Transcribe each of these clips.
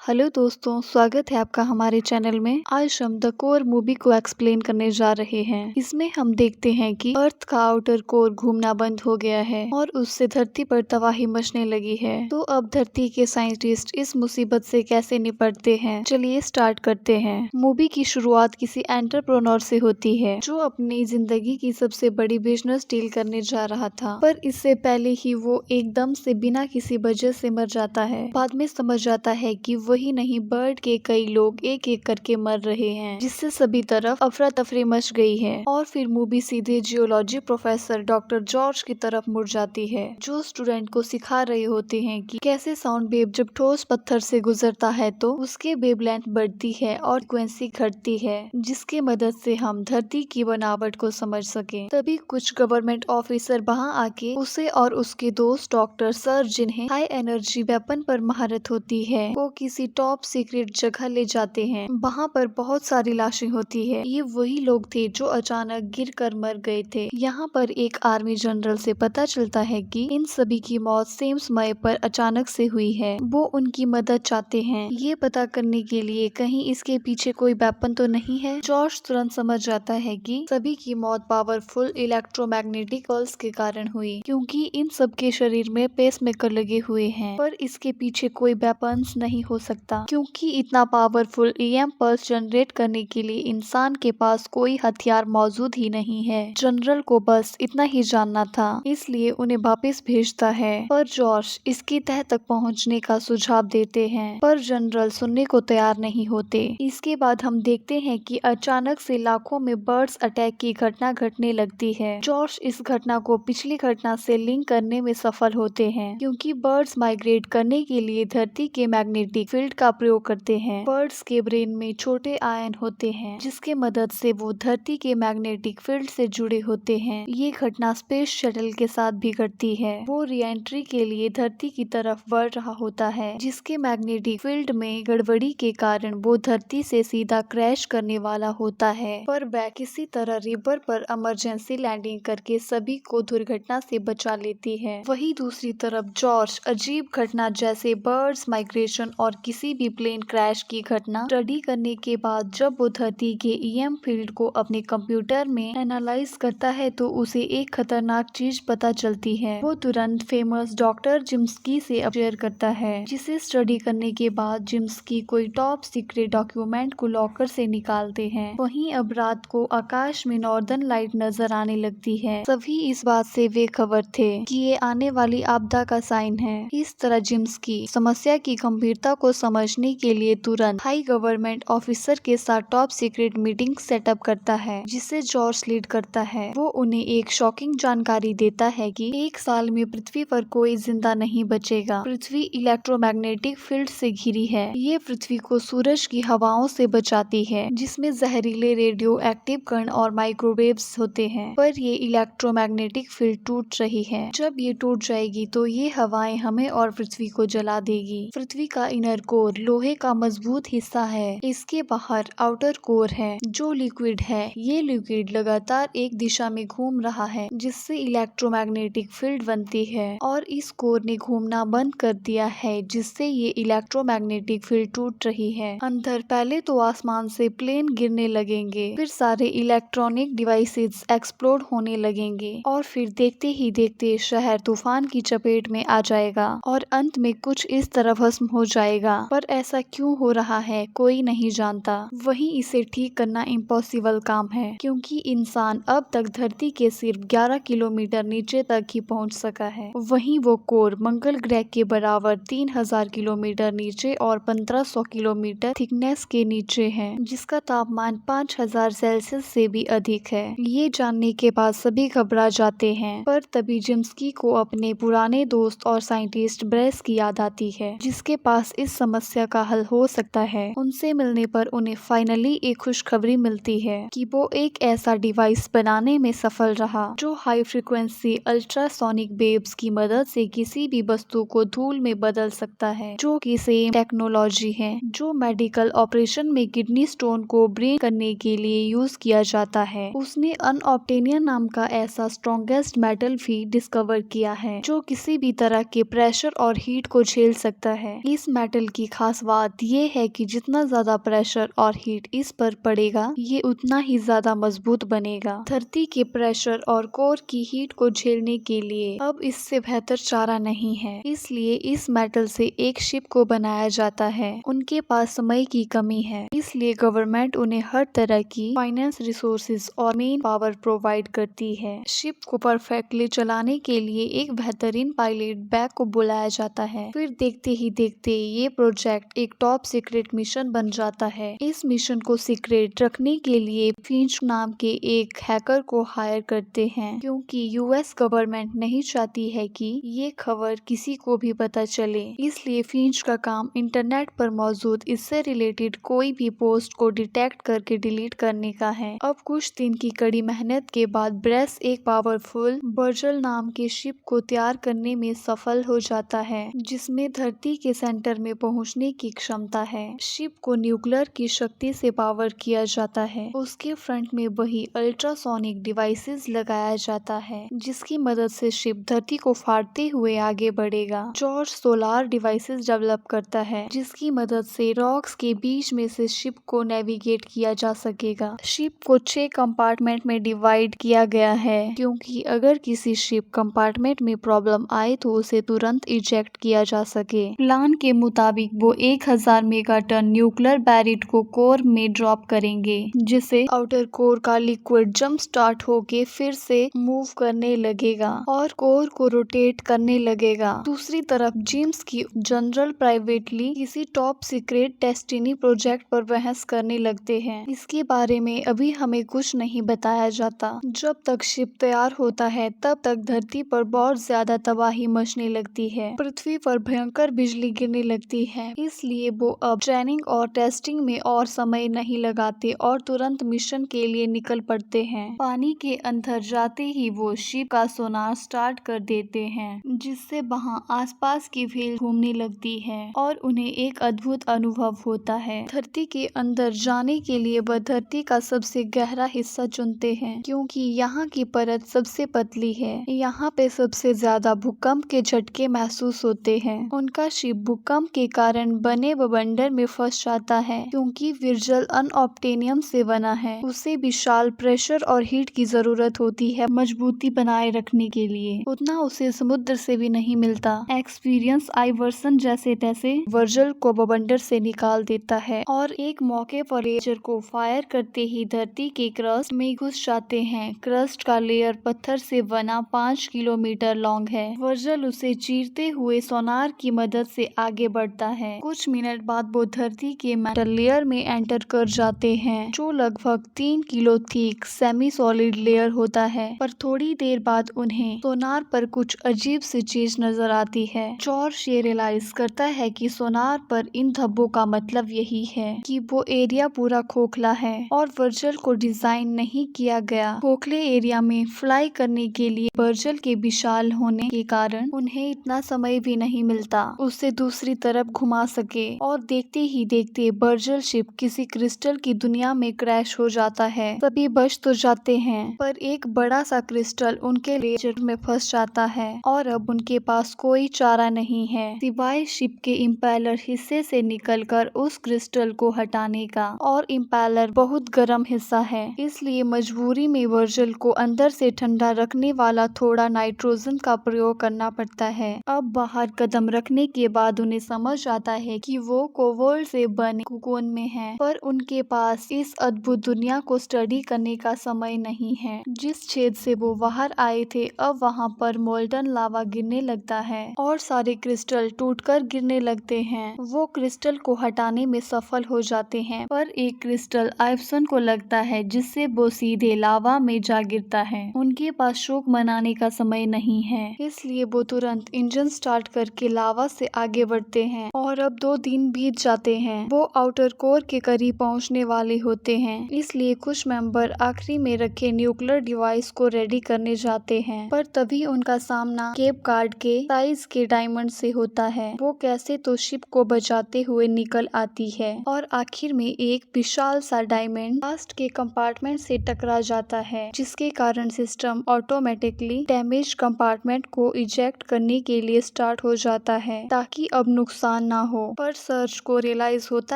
Hello दोस्तों, स्वागत है आपका हमारे चैनल में। आज हम द कोर मूवी को एक्सप्लेन करने जा रहे हैं। इसमें हम देखते हैं कि अर्थ का आउटर कोर घूमना बंद हो गया है और उससे धरती पर तबाही मचने लगी है। तो अब धरती के साइंटिस्ट इस मुसीबत से कैसे निपटते हैं, चलिए स्टार्ट करते हैं। मूवी की शुरुआत किसी एंटरप्रेन्योर से होती है जो अपनी जिंदगी की सबसे बड़ी बिजनेस डील करने जा रहा था, पर इससे पहले ही वो एकदम से बिना किसी वजह से मर जाता है। बाद में समझ आता है कि वही नहीं, बर्ड के कई लोग एक एक करके मर रहे हैं, जिससे सभी तरफ अफरा तफरी मच गई है। और फिर मूवी सीधे जियोलॉजी प्रोफेसर डॉक्टर जॉर्ज की तरफ मुड़ जाती है, जो स्टूडेंट को सिखा रहे होते हैं कि कैसे साउंड वेव जब ठोस पत्थर से गुजरता है तो उसके वेवलेंथ बढ़ती है और फ्रीक्वेंसी घटती है, जिसके मदद से हम धरती की बनावट को समझ सके। तभी कुछ गवर्नमेंट ऑफिसर वहाँ आके उसे और उसके दोस्त डॉक्टर सर, जिन्हें हाई एनर्जी वेपन पर महारत होती है, को किसी टॉप सीक्रेट जगह ले जाते हैं। वहाँ पर बहुत सारी लाशें होती है। ये वही लोग थे जो अचानक गिरकर मर गए थे। यहाँ पर एक आर्मी जनरल से पता चलता है कि इन सभी की मौत सेम समय पर अचानक से हुई है। वो उनकी मदद चाहते हैं, ये पता करने के लिए कहीं इसके पीछे कोई वेपन तो नहीं है। जॉर्ज तुरंत समझ जाता है कि सभी की मौत पावरफुल इलेक्ट्रोमैग्नेटिक पल्स के कारण हुई, क्योंकि इन सब के शरीर में पेसमेकर लगे हुए हैं। पर इसके पीछे कोई वेपन्स नहीं हो सकता, क्योंकि इतना पावरफुल ईएम पल्स जनरेट करने के लिए इंसान के पास कोई हथियार मौजूद ही नहीं है। जनरल को बस इतना ही जानना था, इसलिए उन्हें वापस भेजता है। पर जॉर्ज इसकी तह तक पहुंचने का सुझाव देते हैं, पर जनरल सुनने को तैयार नहीं होते। इसके बाद हम देखते हैं कि अचानक से लाखों में बर्ड्स अटैक की घटना घटने लगती है। जॉर्ज इस घटना को पिछली घटना से लिंक करने में सफल होते हैं, क्योंकि बर्ड्स माइग्रेट करने के लिए धरती के मैग्नेटिक फील्ड का प्रयोग करते हैं। बर्ड्स के ब्रेन में छोटे आयन होते हैं, जिसके मदद से वो धरती के मैग्नेटिक फील्ड से जुड़े होते हैं। ये घटना स्पेस शटल के साथ भी घटती है। वो री एंट्री के लिए धरती की तरफ बढ़ रहा होता है, जिसके मैग्नेटिक फील्ड में गड़बड़ी के कारण वो धरती से सीधा क्रैश करने वाला होता है। पर वह किसी तरह रिवर पर इमरजेंसी लैंडिंग करके सभी को दुर्घटना से बचा लेती है। वही दूसरी तरफ जॉर्ज अजीब घटना जैसे बर्ड्स माइग्रेशन और किसी भी प्लेन क्रैश की घटना स्टडी करने के बाद जब वो धरती के ईएम फील्ड को अपने कंप्यूटर में एनालाइज करता है तो उसे एक खतरनाक चीज पता चलती है। वो तुरंत फेमस डॉक्टर जिम्स्की से शेयर करता है, जिसे स्टडी करने के बाद जिम्स्की कोई टॉप सीक्रेट डॉक्यूमेंट को लॉकर से निकालते हैं। वहीं अब रात को आकाश में नॉर्दर्न लाइट नजर आने लगती है। सभी इस बात से बेखबर थे कि ये आने वाली आपदा का साइन है। इस तरह जिम्स्की समस्या की गंभीरता को समझने के लिए तुरंत हाई गवर्नमेंट ऑफिसर के साथ टॉप सीक्रेट मीटिंग सेटअप करता है, जिसे जॉर्ज लीड करता है। वो उन्हें एक शॉकिंग जानकारी देता है कि एक साल में पृथ्वी पर कोई जिंदा नहीं बचेगा। पृथ्वी इलेक्ट्रोमैग्नेटिक फील्ड से घिरी है। ये पृथ्वी को सूरज की हवाओं से बचाती है, जिसमें जहरीले रेडियो एक्टिव कण और माइक्रोवेव्स होते हैं। पर ये इलेक्ट्रोमैग्नेटिक फील्ड टूट रही है। जब ये टूट जाएगी तो ये हवाएं हमें और पृथ्वी को जला देगी। पृथ्वी का इनर कोर लोहे का मजबूत हिस्सा है। इसके बाहर आउटर कोर है, जो लिक्विड है। ये लिक्विड लगातार एक दिशा में घूम रहा है, जिससे इलेक्ट्रोमैग्नेटिक फील्ड बनती है, और इस कोर ने घूमना बंद कर दिया है, जिससे ये इलेक्ट्रोमैग्नेटिक फील्ड टूट रही है। अंदर पहले तो आसमान से प्लेन गिरने लगेंगे, फिर सारे इलेक्ट्रॉनिक डिवाइसेस एक्सप्लोड होने लगेंगे, और फिर देखते ही देखते शहर तूफान की चपेट में आ जाएगा और अंत में कुछ इस तरह भस्म हो जाएगा। पर ऐसा क्यों हो रहा है कोई नहीं जानता। वहीं इसे ठीक करना इम्पॉसिबल काम है, क्योंकि इंसान अब तक धरती के सिर्फ 11 किलोमीटर नीचे तक ही पहुंच सका है। वहीं वो कोर मंगल ग्रह के बराबर 3000 किलोमीटर नीचे और 1500 किलोमीटर थिकनेस के नीचे है, जिसका तापमान 5000 सेल्सियस से भी अधिक है। ये जानने के बाद सभी घबरा जाते हैं, पर तभी जिम्स्की को अपने पुराने दोस्त और साइंटिस्ट ब्रेस की याद आती है, जिसके पास इस समस्या का हल हो सकता है। उनसे मिलने पर उन्हें फाइनली एक खुशखबरी मिलती है कि वो एक ऐसा डिवाइस बनाने में सफल रहा जो हाई फ्रीक्वेंसी अल्ट्रासोनिक वेव्स की मदद से किसी भी वस्तु को धूल में बदल सकता है, जो कि सेम टेक्नोलॉजी है जो मेडिकल ऑपरेशन में किडनी स्टोन को ब्रेन करने के लिए यूज किया जाता है। उसने अनऑब्टेनियम नाम का ऐसा स्ट्रॉन्गेस्ट मेटल भी डिस्कवर किया है, जो किसी भी तरह के प्रेशर और हीट को झेल सकता है। इस मेटल की खास बात ये है कि जितना ज्यादा प्रेशर और हीट इस पर पड़ेगा ये उतना ही ज्यादा मजबूत बनेगा। धरती के प्रेशर और कोर की हीट को झेलने के लिए अब इससे बेहतर चारा नहीं है, इसलिए इस मेटल से एक शिप को बनाया जाता है। उनके पास समय की कमी है, इसलिए गवर्नमेंट उन्हें हर तरह की फाइनेंस रिसोर्सेज और मेन पावर प्रोवाइड करती है। शिप को परफेक्टली चलाने के लिए एक बेहतरीन पायलट बैक को बुलाया जाता है। फिर देखते ही देखते ये प्रोजेक्ट एक टॉप सीक्रेट मिशन बन जाता है। इस मिशन को सीक्रेट रखने के लिए फिंच नाम के एक हैकर को हायर करते हैं, क्योंकि यूएस गवर्नमेंट नहीं चाहती है कि ये खबर किसी को भी पता चले। इसलिए फिंच का काम इंटरनेट पर मौजूद इससे रिलेटेड कोई भी पोस्ट को डिटेक्ट करके डिलीट करने का है। अब कुछ दिन की कड़ी मेहनत के बाद ब्रेस एक पावरफुल बर्जल नाम के शिप को तैयार करने में सफल हो जाता है, जिसमें धरती के सेंटर में पहुंचने की क्षमता है। शिप को न्यूक्लियर की शक्ति से पावर किया जाता है। उसके फ्रंट में वही अल्ट्रासोनिक डिवाइसेस लगाया जाता है, जिसकी मदद से शिप धरती को फाड़ते हुए आगे बढ़ेगा। जॉर्ज सोलार डिवाइसेस डेवलप करता है, जिसकी मदद से रॉक्स के बीच में से शिप को नेविगेट किया जा सकेगा। शिप को 6 कंपार्टमेंट में डिवाइड किया गया है, क्योंकि अगर किसी शिप कंपार्टमेंट में प्रॉब्लम आए तो उसे तुरंत इजेक्ट किया जा सके। प्लान के मुताबिक वो 1000 मेगाटन न्यूक्लियर बैरिड को कोर में ड्रॉप करेंगे, जिससे आउटर कोर का लिक्विड जंप स्टार्ट होके फिर से मूव करने लगेगा और कोर को रोटेट करने लगेगा। दूसरी तरफ जेम्स की जनरल प्राइवेटली किसी टॉप सीक्रेट डेस्टिनी प्रोजेक्ट पर बहस करने लगते हैं। इसके बारे में अभी हमें कुछ नहीं बताया जाता। जब तक शिप तैयार होता है तब तक धरती पर बहुत ज्यादा तबाही मचने लगती है। पृथ्वी पर भयंकर बिजली गिरने लगती है, इसलिए वो अब ट्रेनिंग और टेस्टिंग में और समय नहीं लगाते और तुरंत मिशन के लिए निकल पड़ते हैं। पानी के अंदर जाते ही वो शिप का सोनार स्टार्ट कर देते हैं, जिससे वहाँ आसपास की व्हेल घूमने लगती है और उन्हें एक अद्भुत अनुभव होता है। धरती के अंदर जाने के लिए वह धरती का सबसे गहरा हिस्सा चुनते हैं, क्योंकि यहाँ की परत सबसे पतली है। यहाँ पे सबसे ज्यादा भूकंप के झटके महसूस होते हैं। उनका शिप भूकंप के कारण बने बवंडर में फंस जाता है, क्योंकि विरजल अनऑब्टेनियम से बना है। उसे विशाल प्रेशर और हीट की जरूरत होती है मजबूती बनाए रखने के लिए, उतना उसे समुद्र से भी नहीं मिलता। एक्सपीरियंस आइवर्सन जैसे तैसे वर्जल को बवंडर से निकाल देता है और एक मौके पर लेजर को फायर करते ही धरती के क्रस्ट में घुस जाते हैं। क्रस्ट का लेयर पत्थर से बना 5 किलोमीटर लॉन्ग है। वर्जल उसे चीरते हुए सोनार की मदद से आगे बढ़ता है। कुछ मिनट बाद वो धरती के मेटल लेयर में एंटर कर जाते हैं, जो लगभग 3 kilo thick semi solid layer होता है। पर थोड़ी देर बाद उन्हें सोनार पर कुछ अजीब सी चीज नजर आती है। जॉर्ज ये रियलाइज करता है कि सोनार पर इन धब्बों का मतलब यही है कि वो एरिया पूरा खोखला है और वर्जल को डिजाइन नहीं किया गया। खोखले एरिया में फ्लाई करने के लिए वर्जल के विशाल होने के कारण उन्हें इतना समय भी नहीं मिलता उसे दूसरी तरफ घुमा सके। और देखते ही देखते वर्जल शिप किसी क्रिस्टल की दुनिया में क्रैश हो जाता है। सभी बच तो जाते हैं, पर एक बड़ा सा क्रिस्टल उनके लेजर में फंस जाता है और अब उनके पास कोई चारा नहीं है सिवाय शिप के इम्पेलर हिस्से से निकलकर उस क्रिस्टल को हटाने का। और इम्पेलर बहुत गर्म हिस्सा है, इसलिए मजबूरी में वर्जल को अंदर से ठंडा रखने वाला थोड़ा नाइट्रोजन का प्रयोग करना पड़ता है। अब बाहर कदम रखने के बाद उन्हें समझ आता है कि वो कोवोल्ट से बने कुकोन में हैं, पर उनके पास इस अद्भुत दुनिया को स्टडी करने का समय नहीं है। जिस छेद से वो बाहर आए थे अब वहाँ पर मोल्टन लावा गिरने लगता है और सारे क्रिस्टल टूटकर गिरने लगते हैं। वो क्रिस्टल को हटाने में सफल हो जाते हैं, पर एक क्रिस्टल आइवसन को लगता है, जिससे वो सीधे लावा में जा गिरता है। उनके पास शोक मनाने का समय नहीं है, इसलिए वो तुरंत इंजन स्टार्ट करके लावा से आगे बढ़ते हैं। और अब 2 दिन बीत जाते हैं। वो आउटर कोर के करीब पहुंचने वाले होते हैं, इसलिए कुछ मेंबर आखिरी में रखे न्यूक्लियर डिवाइस को रेडी करने जाते हैं, पर तभी उनका सामना केप कार्ड के साइज के डायमंड से होता है। वो कैसे तो शिप को बचाते हुए निकल आती है और आखिर में एक विशाल सा डायमंड लास्ट के कंपार्टमेंट से टकरा जाता है, जिसके कारण सिस्टम ऑटोमेटिकली डैमेज कंपार्टमेंट को इजेक्ट करने के लिए स्टार्ट हो जाता है, ताकि अब नुकसान नुकसान ना हो। पर सर्ज को रियलाइज होता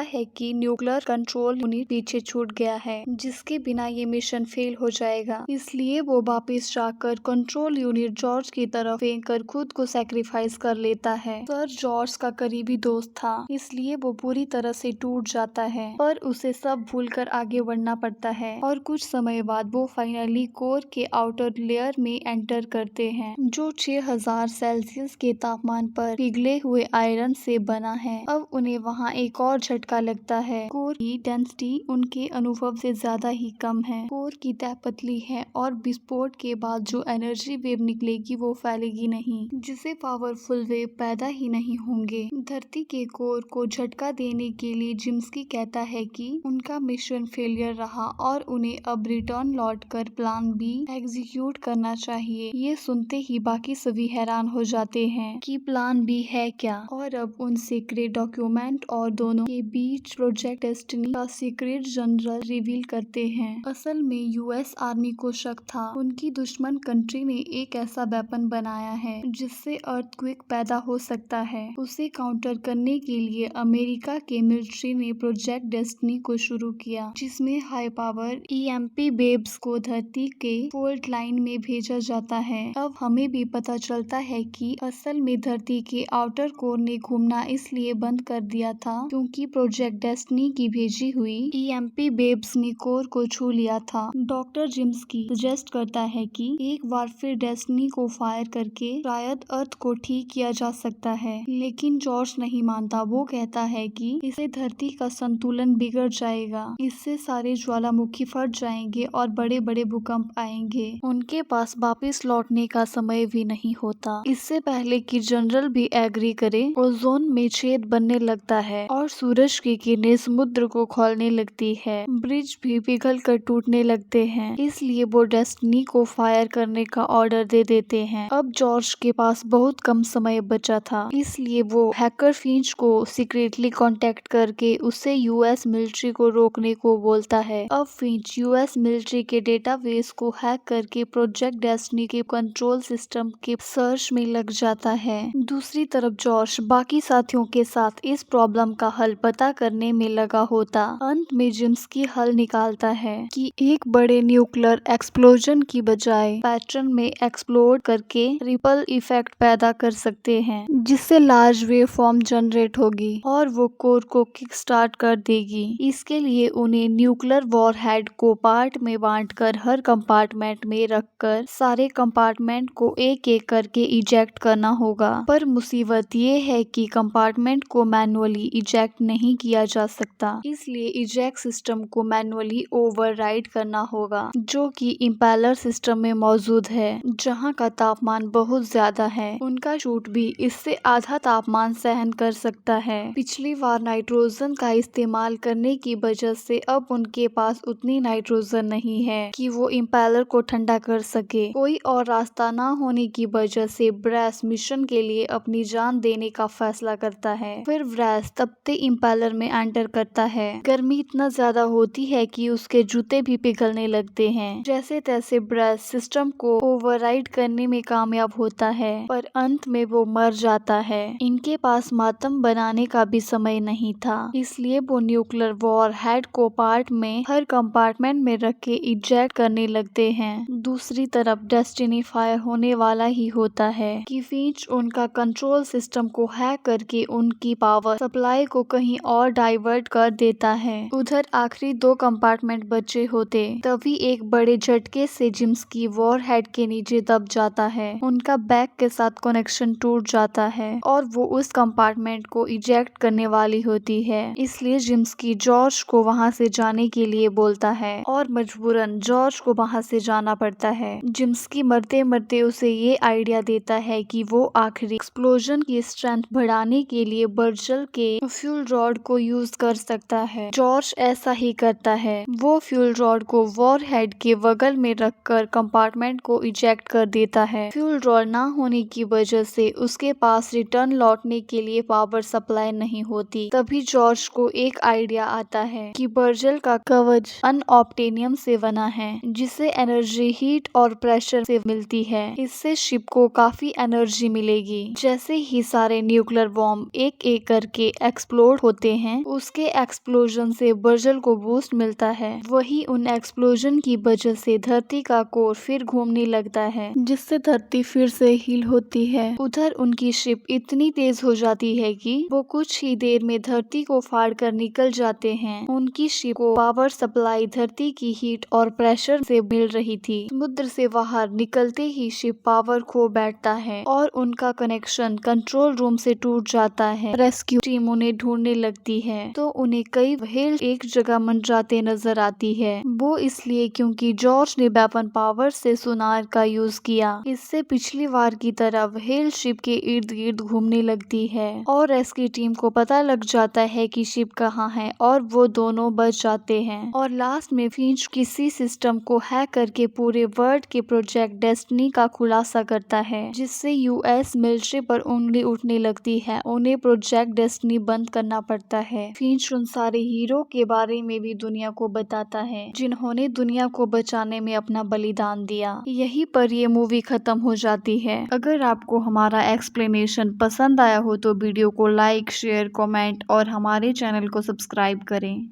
है कि न्यूक्लियर कंट्रोल यूनिट पीछे छूट गया है, जिसके बिना ये मिशन फेल हो जाएगा। इसलिए वो वापस जाकर कंट्रोल यूनिट जॉर्ज की तरफ फेंक कर खुद को सैक्रिफाइस कर लेता है। सर्ज जॉर्ज का करीबी दोस्त था, इसलिए वो पूरी तरह से टूट जाता है, पर उसे सब भूलकर आगे बढ़ना पड़ता है। और कुछ समय बाद वो फाइनली कोर के आउटर लेयर में एंटर करते हैं, जो 6000 सेल्सियस के तापमान पर पिघले हुए आयरन से बना है। अब उन्हें वहाँ एक और झटका लगता है। कोर की डेंसिटी उनके अनुभव से ज्यादा ही कम है। कोर की तह पतली है और विस्फोट के बाद जो एनर्जी वेव निकलेगी वो फैलेगी नहीं, जिससे पावरफुल वेव पैदा ही नहीं होंगे। धरती के कोर को झटका देने के लिए जिम्स्की कहता है कि उनका मिशन फेलियर रहा और उन्हें अब रिटर्न लौटकर प्लान बी एग्जीक्यूट करना चाहिए। ये सुनते ही बाकी सभी हैरान हो जाते हैं कि प्लान बी है क्या, और अब उन सीक्रेट डॉक्यूमेंट और दोनों के बीच प्रोजेक्ट डेस्टिनी का सीक्रेट जनरल रिवील करते हैं। असल में यूएस आर्मी को शक था उनकी दुश्मन कंट्री ने एक ऐसा वेपन बनाया है जिससे अर्थक्वेक पैदा हो सकता है। उसे काउंटर करने के लिए अमेरिका के मिलिट्री ने प्रोजेक्ट डेस्टिनी को शुरू किया, जिसमें हाई पावर ईएमपी बेब्स को धरती के फोल्ट लाइन में भेजा जाता है। अब हमें भी पता चलता है कि असल में धरती के आउटर कोर ने घूमना इसलिए बंद कर दिया था क्योंकि प्रोजेक्ट डेस्टिनी की भेजी हुई ईएमपी बेब्स ने कोर को छू लिया था। डॉक्टर जिम्स्की सजेस्ट करता है कि एक बार फिर डेस्टिनी को फायर करके शायद अर्थ को ठीक किया जा सकता है, लेकिन जॉर्ज नहीं मानता। वो कहता है कि इससे धरती का संतुलन बिगड़ जाएगा, इससे सारे ज्वालामुखी फट जाएंगे और बड़े बड़े भूकंप आएंगे। उनके पास वापस लौटने का समय भी नहीं होता। इससे पहले कि जनरल भी एग्री करे, ओजोन में छेद बनने लगता है और सूरज की किरणें समुद्र को खोलने लगती है। ब्रिज भी पिघल कर टूटने लगते हैं, इसलिए वो डेस्टिनी को फायर करने का ऑर्डर दे देते हैं। अब जॉर्ज के पास बहुत कम समय बचा था, इसलिए वो हैकर फिंच को सीक्रेटली कांटेक्ट करके उससे यूएस मिलिट्री को रोकने को बोलता है। अब फिंच यूएस मिलिट्री के डेटाबेस को हैक करके प्रोजेक्ट डेस्टिनी के कंट्रोल सिस्टम के सर्च में लग जाता है। दूसरी तरफ जॉर्ज बाकी साथियों के साथ इस प्रॉब्लम का हल पता करने में लगा होता। अंत में जिम्स्की हल निकालता है कि एक बड़े न्यूक्लियर एक्सप्लोजन की बजाय पैटर्न में एक्सप्लोड करके रिपल इफेक्ट पैदा कर सकते हैं, जिससे लार्ज वेव फॉर्म जनरेट होगी और वो कोर को किक स्टार्ट कर देगी। इसके लिए उन्हें न्यूक्लियर वॉरहेड को पार्ट में बांटकर हर कंपार्टमेंट में रखकर सारे कंपार्टमेंट को एक एक करके इजेक्ट करना होगा। पर मुसीबत ये है कि कंपार्टमेंट को मैनुअली इजेक्ट नहीं किया जा सकता, इसलिए इजेक्ट सिस्टम को मैनुअली ओवरराइड करना होगा, जो कि इंपेलर सिस्टम में मौजूद है, जहां का तापमान बहुत ज्यादा है। उनका शूट भी इससे आधा तापमान सहन कर सकता है। पिछली बार नाइट्रोजन का इस्तेमाल करने की वजह से अब उनके पास उतनी नाइट्रोजन नहीं है कि वो इंपेलर को ठंडा कर सके। कोई और रास्ता ना होने की वजह से ब्रैस मिशन के लिए अपनी जान देने का फैसला करता है। फिर ब्रैस तपते इंपेलर में एंटर करता है। गर्मी इतना ज्यादा होती है कि उसके जूते भी पिघलने लगते हैं। जैसे तैसे ब्रैस सिस्टम को ओवरराइड करने में कामयाब होता है, पर अंत में वो मर जाता है। इनके पास मातम बनाने का भी समय नहीं था, इसलिए वो न्यूक्लियर वॉर हेड को पार्ट में हर कंपार्टमेंट में रख के इजेक्ट करने लगते हैं। दूसरी तरफ डेस्टिनी फायर होने वाला ही होता है कि फिंच उनका कंट्रोल सिस्टम को हैक करके उनकी पावर सप्लाई को कहीं और डाइवर्ट कर देता है। उधर आखिरी 2 कंपार्टमेंट बचे होते, तभी एक बड़े झटके से जिम्स्की वॉर हेड के नीचे दब जाता है। उनका बैक के साथ कनेक्शन टूट जाता है और वो उस कंपार्टमेंट को इजेक्ट करने वाली होती है। इसलिए जिम्स्की जॉर्ज को वहां से जाने के लिए बोलता है और मजबूरन जॉर्ज को वहां से जाना पड़ता है। जिम्स्की मरते मरते उसे ये आइडिया देता है कि वो आखिरी एक्सप्लोजन की स्ट्रेंथ बढ़ाने के लिए बर्जल के फ्यूल रॉड को यूज कर सकता है। जॉर्ज ऐसा ही करता है। वो फ्यूल रॉड को वॉर हेड के बगल में रखकर कंपार्टमेंट को इजेक्ट कर देता है। फ्यूल रॉड ना होने की वजह से उसके पास रिटर्न लौटने के लिए पावर सप्लाई नहीं होती। तभी जॉर्ज को एक आइडिया आता है कि बर्जल का कवच अनऑब्टेनियम से बना है, जिसे एनर्जी हीट और प्रेशर से मिलती है। इससे शिप को काफी एनर्जी मिलेगी। जैसे ही सारे न्यूक्लियर बॉम्ब बॉम्ब एक एक करके एक्सप्लोड होते हैं। उसके एक्सप्लोजन से वर्जल को बूस्ट मिलता है। वही उन एक्सप्लोजन की वजह से धरती का कोर फिर घूमने लगता है, जिससे धरती फिर से हील होती है। उधर उनकी शिप इतनी तेज हो जाती है कि वो कुछ ही देर में धरती को फाड़ कर निकल जाते हैं। उनकी शिप को पावर सप्लाई धरती की हीट और प्रेशर से मिल रही थी। समुद्र से बाहर निकलते ही शिप पावर खो बैठता है और उनका कनेक्शन कंट्रोल रूम से टूट जाता है। रेस्क्यू टीम उन्हें ढूंढने लगती है तो उन्हें कई व्हेल एक जगह मंडराते नजर आती है। वो इसलिए क्योंकि जॉर्ज ने वेपन पावर से सोनार का यूज किया। इससे पिछली बार की तरह व्हेल शिप के इर्द गिर्द घूमने लगती है और रेस्क्यू टीम को पता लग जाता है कि शिप कहाँ है और वो दोनों बच जाते हैं। और लास्ट में फिंच किसी सिस्टम को हैक करके पूरे वर्ल्ड के प्रोजेक्ट डेस्टिनी का खुलासा करता है, जिससे यूएस मिलिट्री पर उंगली उठने लगती है। उन्हें प्रोजेक्ट डेस्टिनी बंद करना पड़ता है। फिंच उन सारे हीरो के बारे में भी दुनिया को बताता है जिन्होंने दुनिया को बचाने में अपना बलिदान दिया। यहीं पर ये मूवी खत्म हो जाती है। अगर आपको हमारा एक्सप्लेनेशन पसंद आया हो तो वीडियो को लाइक, शेयर, कमेंट और हमारे चैनल को सब्सक्राइब करें।